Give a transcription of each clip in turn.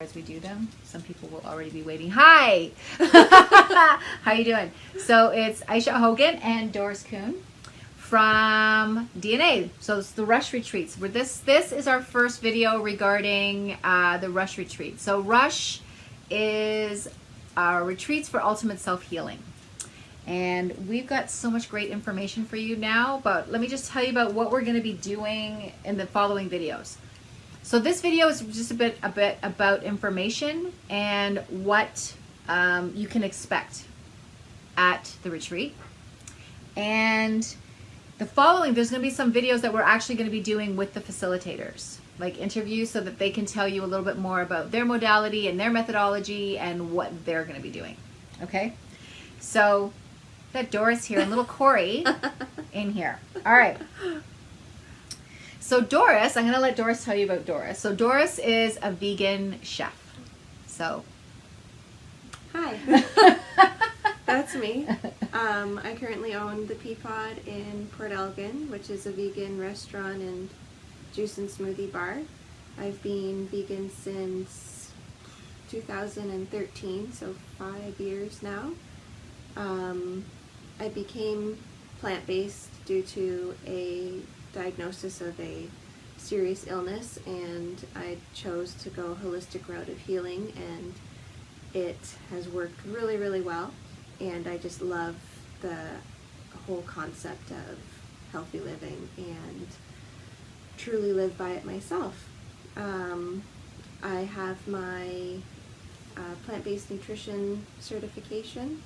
As we do them, some people will already be waiting. Hi! How you doing? So it's Ayse Hogan and Doris Kuhn from DNA. So it's the Rush Retreats. This is our first video regarding the Rush Retreat. So Rush is our retreats for ultimate self-healing. And we've got so much great information for you now, but let me just tell you about what we're going to be doing in the following videos. So this video is just a bit about information and what you can expect at the retreat. And the following, there's going to be some videos that we're actually going to be doing with the facilitators, like interviews, so that they can tell you a little bit more about their modality and their methodology and what they're going to be doing. Okay? So, got Doris here and little Corey in here. All right. So Doris, I'm going to let Doris tell you about Doris. So Doris is a vegan chef. So. Hi. That's me. I currently own the Peapod in Port Elgin, which is a vegan restaurant and juice and smoothie bar. I've been vegan since 2013, so 5 years now. I became plant-based due to a diagnosis of a serious illness, and I chose to go a holistic route of healing, and it has worked really, really well. And I just love the whole concept of healthy living and truly live by it myself. I have my plant-based nutrition certification.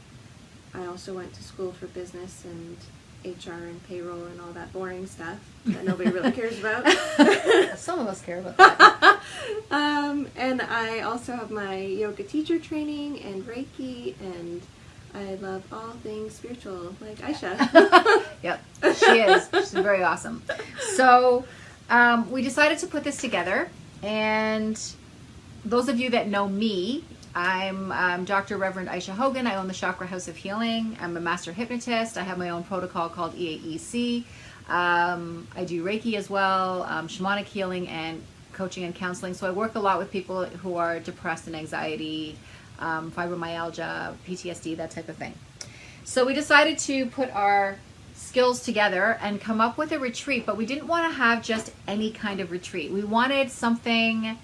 I also went to school for business and HR and payroll and all that boring stuff that nobody really cares about. Some of us care about that. And I also have my yoga teacher training and Reiki, and I love all things spiritual, like Ayse. Yep, she is. She's very awesome. So we decided to put this together, and those of you that know me, I'm Dr. Reverend Ayse Hogan. I own the Chakra House of Healing. I'm a master hypnotist. I have my own protocol called EAEC. I do Reiki as well, shamanic healing and coaching and counseling. So I work a lot with people who are depressed and anxiety, fibromyalgia, PTSD, that type of thing. So we decided to put our skills together and come up with a retreat, but we didn't want to have just any kind of retreat. We wanted something...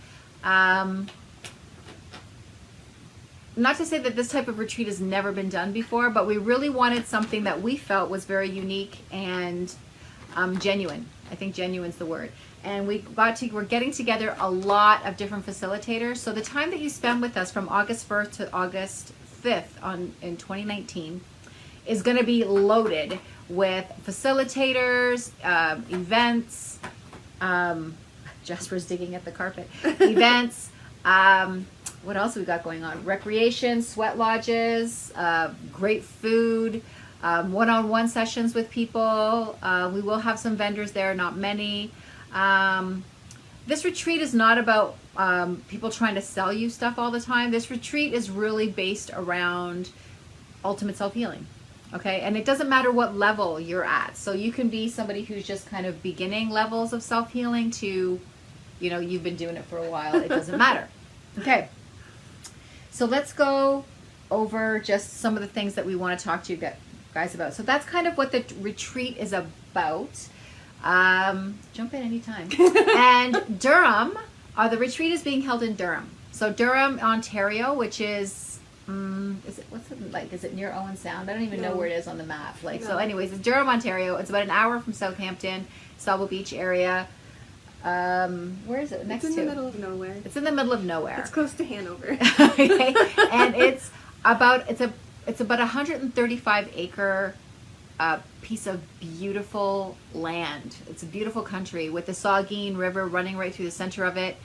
not to say that this type of retreat has never been done before, but we really wanted something that we felt was very unique and genuine. I think genuine's the word. And we're getting together a lot of different facilitators. So the time that you spend with us from August 1st to August 5th in 2019 is going to be loaded with facilitators, events, Jasper's digging at the carpet, events, what else have we got going on? Recreation, sweat lodges, great food, one-on-one sessions with people. We will have some vendors there, not many. This retreat is not about people trying to sell you stuff all the time. This retreat is really based around ultimate self-healing. Okay, and it doesn't matter what level you're at. So you can be somebody who's just kind of beginning levels of self-healing to, you've been doing it for a while. It doesn't matter. Okay. So let's go over just some of the things that we want to talk to you guys about. So that's kind of what the retreat is about. Jump in anytime. And Durham, the retreat is being held in Durham. So Durham, Ontario, which is, is it near Owen Sound? I don't even know where it is on the map. So anyways, it's Durham, Ontario. It's about an hour from Southampton, Sauble Beach area. Where is it next to? It's in the middle of nowhere. It's in the middle of nowhere. It's close to Hanover. Okay. And it's about 135 acre piece of beautiful land. It's a beautiful country with the Saugeen River running right through the center of it.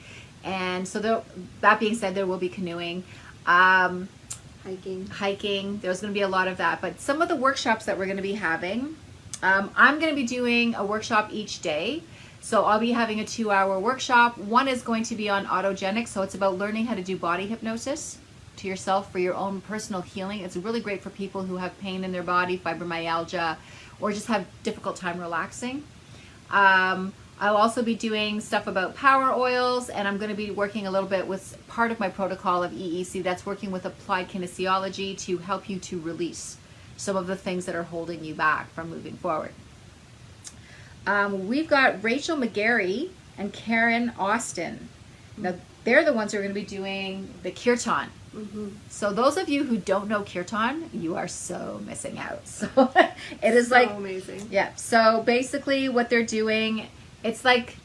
And so that being said, there will be canoeing, hiking. There's going to be a lot of that. But some of the workshops that we're going to be having, I'm going to be doing a workshop each day. So I'll be having a 2-hour workshop. One is going to be on autogenics, so it's about learning how to do body hypnosis to yourself for your own personal healing. It's really great for people who have pain in their body, fibromyalgia, or just have difficult time relaxing. I'll also be doing stuff about power oils, and I'm going to be working a little bit with part of my protocol of EEC that's working with applied kinesiology to help you to release some of the things that are holding you back from moving forward. We've got Rachel McGarry and Karen Austin. Now, they're the ones who are going to be doing the kirtan. Mm-hmm. So those of you who don't know kirtan, you are so missing out. So it is So like amazing. Yeah. So basically what they're doing, it's like,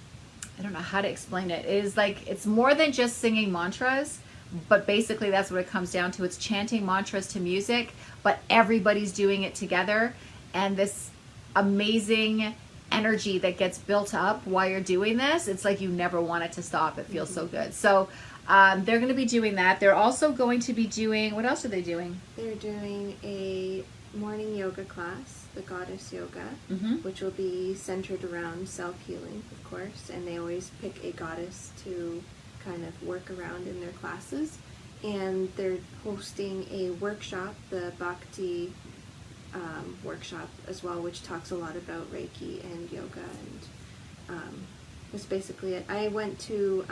I don't know how to explain it. It is like, it's more than just singing mantras, but basically that's what it comes down to. It's chanting mantras to music, but everybody's doing it together. And this amazing energy that gets built up while you're doing this, it's like you never want it to stop. It feels so good. So they're going to be doing that. They're also going to be doing, what else are they doing? They're doing a morning yoga class, the Goddess Yoga, which will be centered around self-healing, of course, and they always pick a goddess to kind of work around in their classes. And they're hosting a workshop, the Bhakti workshop as well, which talks a lot about Reiki and yoga, and that's basically it. I went to,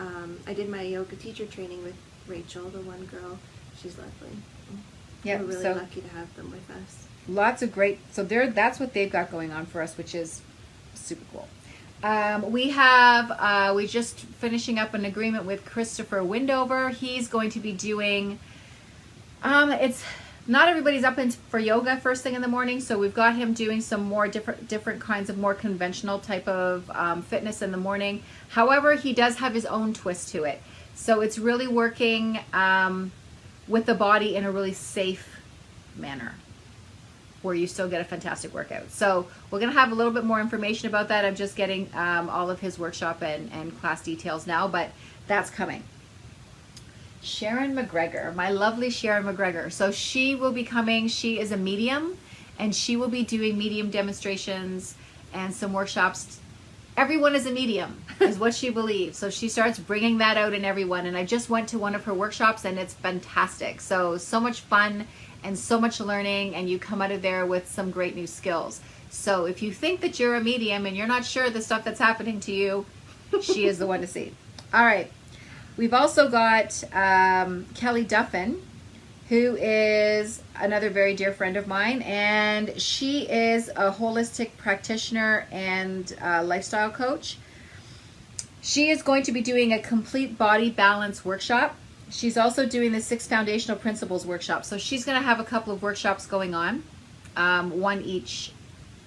I did my yoga teacher training with Rachel, the one girl. She's lovely. Yeah, We're really so lucky to have them with us. lots of great, so that's what they've got going on for us, which is super cool. We just finishing up an agreement with Christopher Windover. He's going to be doing, it's not everybody's up for yoga first thing in the morning, so we've got him doing some more different kinds of more conventional type of fitness in the morning. However, he does have his own twist to it. So it's really working with the body in a really safe manner, where you still get a fantastic workout. So we're going to have a little bit more information about that. I'm just getting all of his workshop and class details now, but that's coming. Sharon McGregor, my lovely Sharon McGregor. So she will be coming. She is a medium, and she will be doing medium demonstrations and some workshops. Everyone is a medium, is what she believes. So she starts bringing that out in everyone. And I just went to one of her workshops, and it's fantastic. So much fun and so much learning, and you come out of there with some great new skills. So if you think that you're a medium and you're not sure the stuff that's happening to you, she is the one to see. All right. We've also got Kelly Duffin, who is another very dear friend of mine, and she is a holistic practitioner and lifestyle coach. She is going to be doing a complete body balance workshop. She's also doing the 6 foundational principles workshop. So she's going to have a couple of workshops going on, one each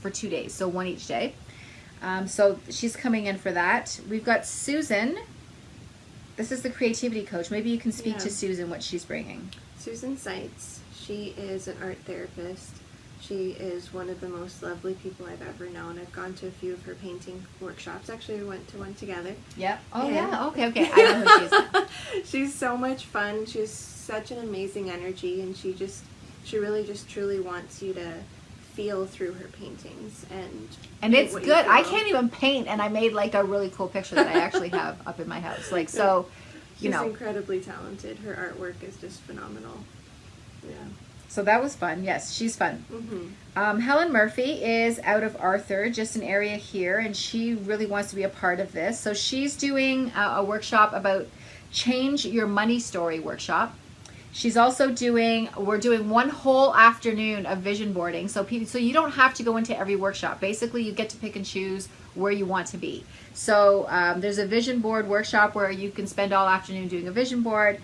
for 2 days, so one each day. So she's coming in for that. We've got Susan. This is the creativity coach. Maybe you can speak to Susan, what she's bringing. Susan Seitz. She is an art therapist. She is one of the most lovely people I've ever known. I've gone to a few of her painting workshops. Actually, we went to one together. Yep. Oh, And- yeah. Okay. I know who she is. She's so much fun. She has such an amazing energy, and she really just truly wants you to feel through her paintings. And it's what good. you I feel. can't even paint, and I made like a really cool picture that I actually have up in my house. Like, so, you She's know. incredibly talented. Her artwork is just phenomenal. Yeah. So that was fun. Yes, she's fun. Mm-hmm. Helen Murphy is out of Arthur, just an area here, and she really wants to be a part of this. So she's doing a workshop about Change Your Money Story workshop. She's also we're doing one whole afternoon of vision boarding. So you don't have to go into every workshop. Basically, you get to pick and choose where you want to be. So there's a vision board workshop where you can spend all afternoon doing a vision board.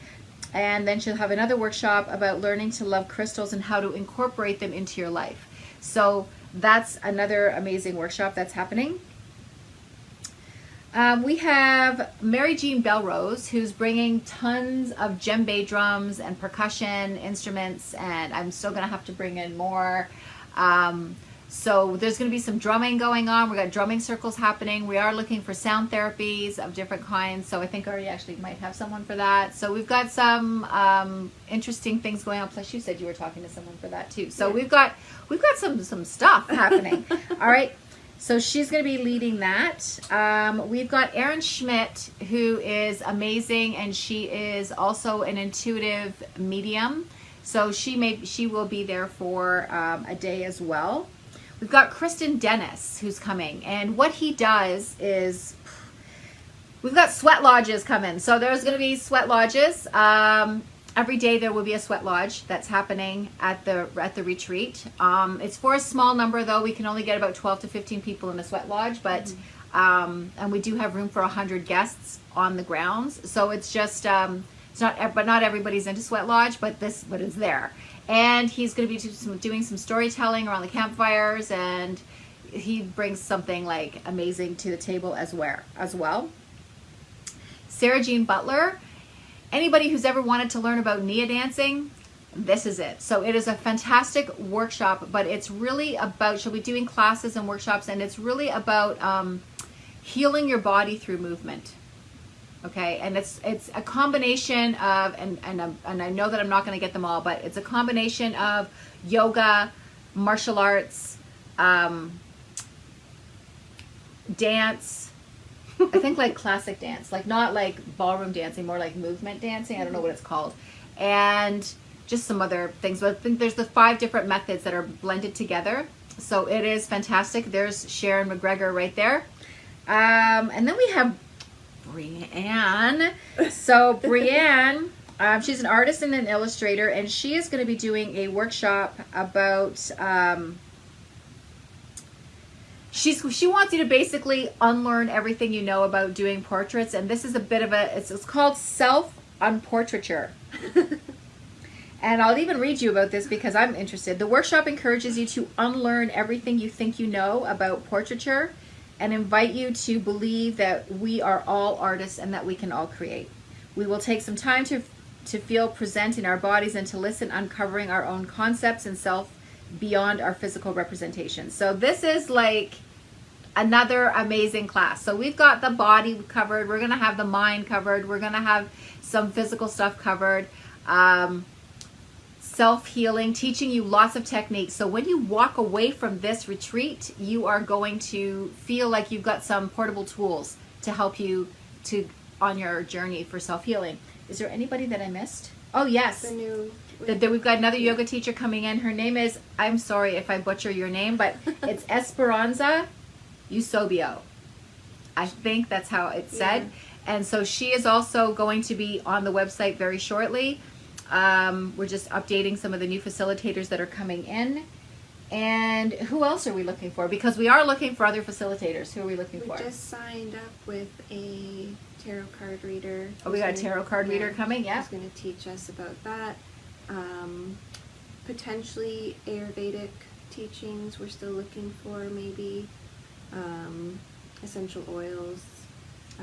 And then she'll have another workshop about learning to love crystals and how to incorporate them into your life. So that's another amazing workshop that's happening. We have Mary Jean Belrose, who's bringing tons of djembe drums and percussion instruments, and I'm still going to have to bring in more. So there's going to be some drumming going on. We've got drumming circles happening. We are looking for sound therapies of different kinds. So I think I already actually might have someone for that. So we've got some interesting things going on. Plus you said you were talking to someone for that too. So we've got some stuff happening. All right. So she's going to be leading that. We've got Erin Schmidt, who is amazing, and she is also an intuitive medium. So she will be there for a day as well. we've got Kristen Dennis who's coming, and what he does is we've got sweat lodges coming. So there's going to be sweat lodges. Every day there will be a sweat lodge that's happening at the retreat. It's for a small number though. We can only get about 12 to 15 people in a sweat lodge, but and we do have room for 100 guests on the grounds. So it's just it's not everybody's into sweat lodge, but it's there. And he's going to be doing some storytelling around the campfires, and he brings something like amazing to the table as well. Sarah Jean Butler. Anybody who's ever wanted to learn about Nia dancing, this is it. So it is a fantastic workshop, but it's really about, she'll be doing classes and workshops, and it's really about healing your body through movement. Okay, and it's a combination of, and I know that I'm not going to get them all, but it's a combination of yoga, martial arts, dance, I think like classic dance, like not like ballroom dancing, more like movement dancing. I don't know what it's called. And just some other things. But I think there's the 5 different methods that are blended together. So it is fantastic. There's Sharon McGregor right there. And then we have Brianne. So Brianne, she's an artist and an illustrator, and she is going to be doing a workshop about... She wants you to basically unlearn everything you know about doing portraits, and this is a bit of it's called self-unportraiture. And I'll even read you about this because I'm interested. The workshop encourages you to unlearn everything you think you know about portraiture and invite you to believe that we are all artists and that we can all create. We will take some time to feel present in our bodies and to listen, uncovering our own concepts and self beyond our physical representation. So this is like another amazing class. So we've got the body covered, we're going to have the mind covered, we're going to have some physical stuff covered, self-healing, teaching you lots of techniques. So when you walk away from this retreat, you are going to feel like you've got some portable tools to help you on your journey for self-healing. Is there anybody that I missed? Oh yes, we've got another yoga teacher coming in. Her name is, I'm sorry if I butcher your name, but it's Esperanza Eusebio. I think that's how it's said. Yeah. And so she is also going to be on the website very shortly. We're just updating some of the new facilitators that are coming in. And who else are we looking for? Because we are looking for other facilitators. Who are we looking for? We just signed up with a tarot card reader. Oh, we got a tarot card reader coming, yeah. Who's going to teach us about that. Potentially Ayurvedic teachings we're still looking for, maybe. Essential oils.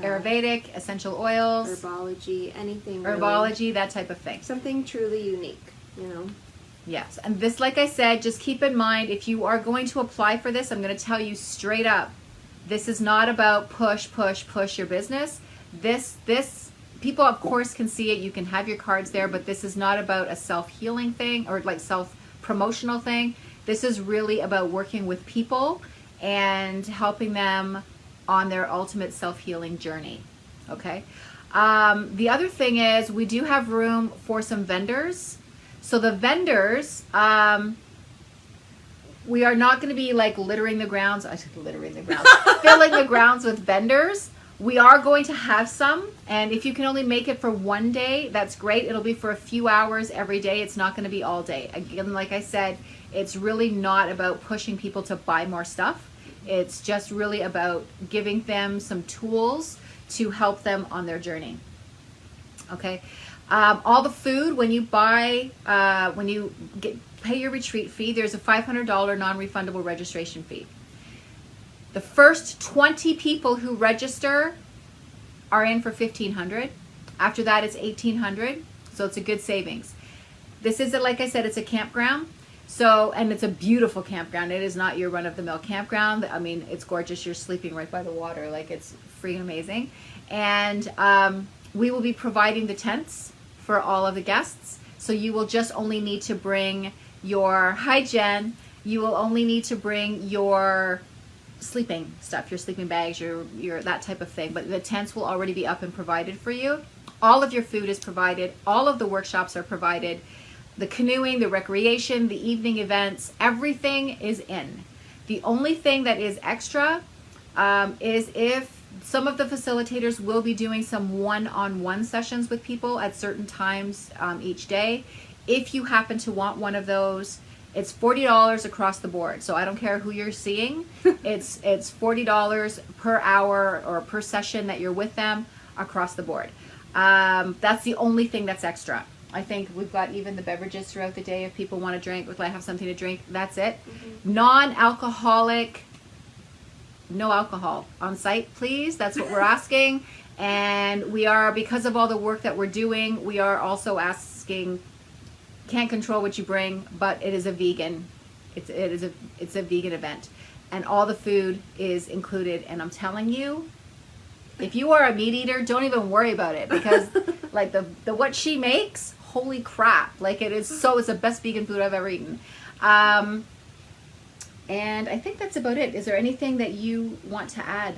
Ayurvedic, essential oils. Herbology, anything Herbology, really, that type of thing. Something truly unique, you know. Yes, and this, like I said, just keep in mind, if you are going to apply for this, I'm going to tell you straight up, this is not about push your business. This people of course can see it, you can have your cards there, but this is not about a self-healing thing or like self-promotional thing. This is really about working with people and helping them on their ultimate self-healing journey. Okay. The other thing is we do have room for some vendors. So the vendors, we are not going to be like filling the grounds with vendors. We are going to have some, and if you can only make it for one day, that's great. It'll be for a few hours every day. It's not going to be all day. Again, like I said, it's really not about pushing people to buy more stuff. It's just really about giving them some tools to help them on their journey. Okay. All the food, when you buy, pay your retreat fee, there's a $500 non-refundable registration fee. The first 20 people who register are in for $1,500. After that, it's $1,800. So it's a good savings. This is, like I said, it's a campground. So, and it's a beautiful campground. It is not your run-of-the-mill campground. I mean, it's gorgeous. You're sleeping right by the water. Like, it's free and amazing. And we will be providing the tents for all of the guests. So you will just only need to bring your, hi Jen, you will only need to bring your sleeping stuff, your sleeping bags, your that type of thing. But the tents will already be up and provided for you. All of your food is provided. All of the workshops are provided. The canoeing, the recreation, the evening events, everything is in. The only thing that is extra is if some of the facilitators will be doing some one-on-one sessions with people at certain times each day. If you happen to want one of those, it's $40 across the board. So I don't care who you're seeing. It's $40 per hour or per session that you're with them across the board. That's the only thing that's extra. I think we've got even the beverages throughout the day if people want to drink, if I have something to drink, that's it. Non-alcoholic, no alcohol on site, please. That's what we're asking. And we are, because of all the work that we're doing, we are also asking, can't control what you bring, but it is a vegan, it's a vegan event. And all the food is included. And I'm telling you, if you are a meat eater, don't even worry about it, because like the what she makes, holy crap. Like it's the best vegan food I've ever eaten. And I think that's about it. Is there anything that you want to add?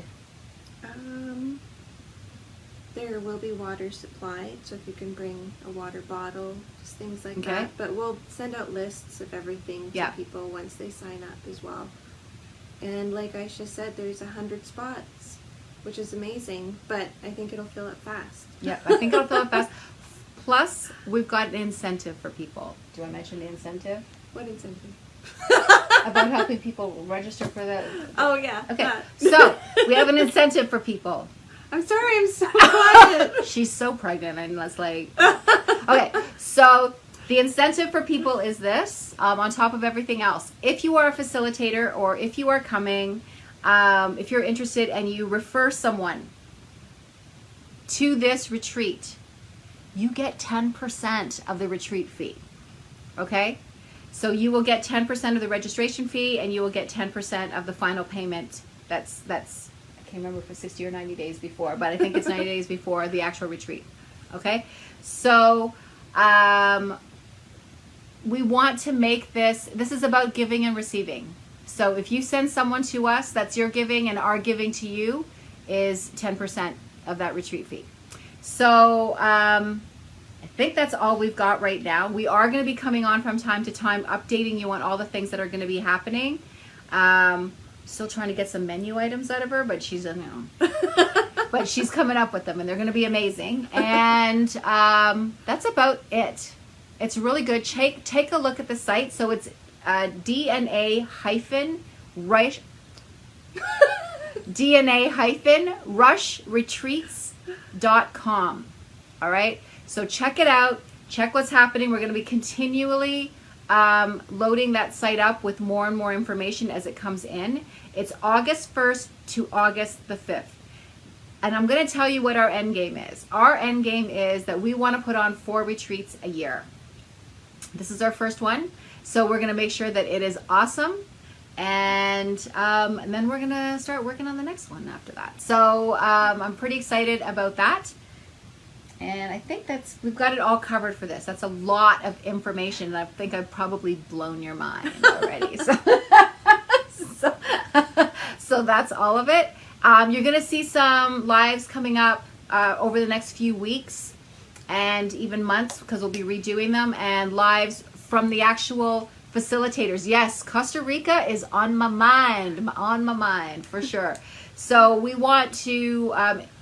There will be water supplied, so if you can bring a water bottle, just things like Okay. that. But we'll send out lists of everything to Yeah. people once they sign up as well. And like Ayse said, there's 100 spots, which is amazing, but I think it'll fill up fast. Yeah, I think it'll fill up fast. Plus, we've got an incentive for people. Do I mention the incentive? What incentive? About helping people register for the... Oh, yeah. Okay, that. so we have an incentive for people. I'm sorry, I'm so quiet. She's so pregnant and let's like... Okay, so the incentive for people is this, on top of everything else. If you are a facilitator or if you are coming, if you're interested and you refer someone to this retreat, you get 10% of the retreat fee. Okay? So you will get 10% of the registration fee and you will get 10% of the final payment. That's I can't remember if it's 60 or 90 days before, but I think it's 90 days before the actual retreat. Okay? So we want to make this is about giving and receiving. So if you send someone to us, that's your giving, and our giving to you is 10% of that retreat fee. So I think that's all we've got right now. We are going to be coming on from time to time, updating you on all the things that are going to be happening. Still trying to get some menu items out of her, but she's but she's coming up with them, and they're going to be amazing. And that's about it. It's really good. Take a look at the site. So it's DNA-rushretreats.com. All right. So check it out. Check what's happening. We're going to be continually loading that site up with more and more information as it comes in. It's August 1st to August the 5th. And I'm going to tell you what our end game is. Our end game is that we want to put on 4 retreats a year. This is our first one. So we're going to make sure that it is awesome. And then we're going to start working on the next one after that. So I'm pretty excited about that. And I think we've got it all covered for this. That's a lot of information, and I think I've probably blown your mind already. So that's all of it. You're going to see some lives coming up over the next few weeks and even months, because we'll be redoing them, and lives from the actual facilitators. Yes, Costa Rica is on my mind for sure. So we want to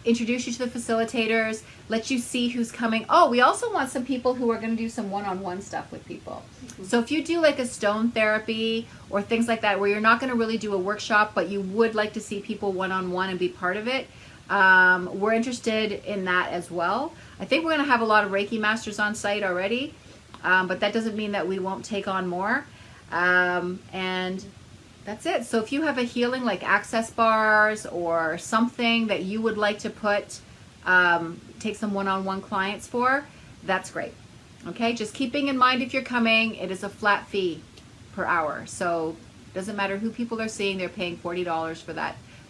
introduce you to the facilitators, let you see who's coming. Oh, we also want some people who are going to do some one-on-one stuff with people. Mm-hmm. So if you do like a stone therapy or things like that, where you're not going to really do a workshop, but you would like to see people one-on-one and be part of it, we're interested in that as well. I think we're going to have a lot of Reiki masters on site already, but that doesn't mean that we won't take on more. And that's it. So if you have a healing like access bars or something that you would like to take some one-on-one clients for, that's great. Okay, just keeping in mind, if you're coming, it is a flat fee per hour. So it doesn't matter who people are seeing, they're paying $40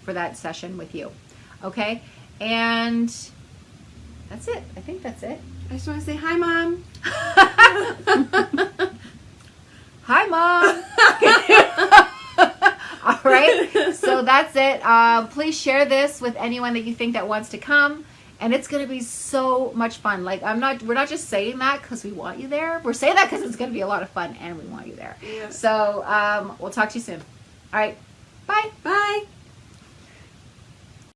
for that session with you. Okay, and that's it. I think that's it. I just want to say hi, Mom. Hi, Mom. All right, so that's it. Please share this with anyone that you think that wants to come, and it's going to be so much fun. Like, we're not just saying that because we want you there. We're saying that because it's going to be a lot of fun, and we want you there. Yeah. So we'll talk to you soon. All right. Bye. Bye.